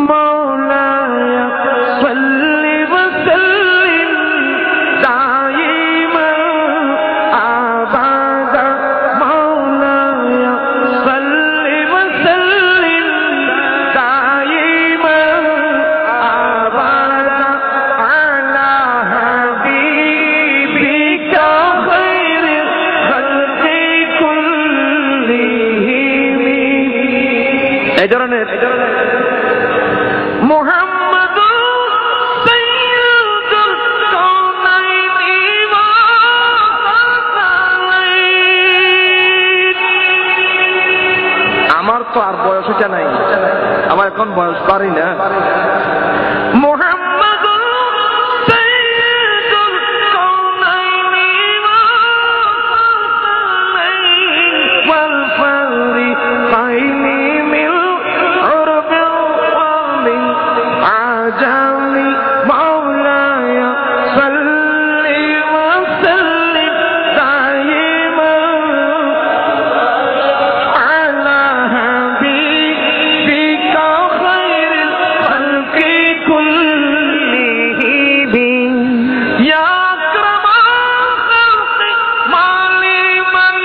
مولاي صل وسلم دائما أبدا مولاي صل وسلم دائما أبدا على حبيبك خير الخلق كلهم এই ধরনের محمد سيد الكونين والثقلين আমার তো আর বয়স হচ্ছে নাই আমার এখন বয়স পারি না محمد سيد الكونين والثقلين والفريقين من عرب ومن عجم مولاي صل وسلم دائما على حبيبك خير الخلق كلهم يا أكرم الخلق ما لي من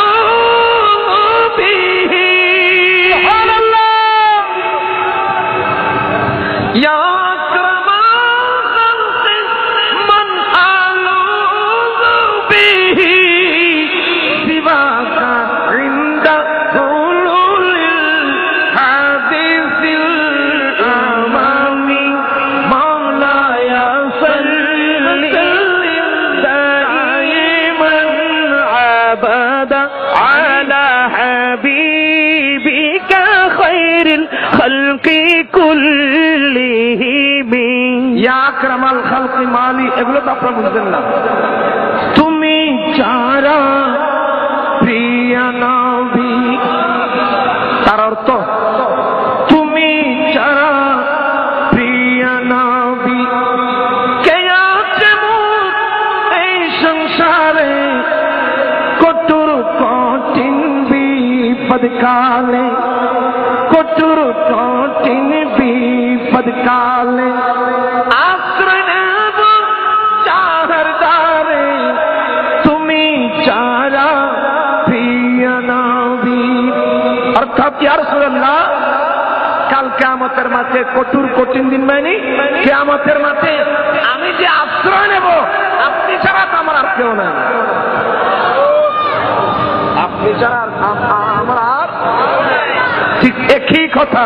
ألوذ به سبحان الله يا أكرم الخلق من ألوذ به سواك عند حلول الحادث الأمام مولاي صل وسلم دائما أبدا على حبيبك خير الخلق كلهم يا أكرم الخلق مالي এগুলো তো আপনারা বুঝবেন না তুমি যারা প্রিয় নবী তার অর্থ তুমি যারা প্রিয় নবী কে আছে মুখ এই সংসারে কঠোর কঠিন বিপদ কালে কঠোর কঠিন বিপদ কালে আশ্রয় নেব চাহার দ্বারে তুমি যারা প্রিয় নবী অর্থাৎ ইয়া রাসূলুল্লাহ কাল কিয়ামতের মাঠে কঠোর কঠিন দিন মানে কিয়ামতের মাঠে আমি যে আশ্রয় নেব আপনি ছাড়া তো আমার আর কেউ নাই আপনি ছাড়া আমার আর ঠিক একই কথা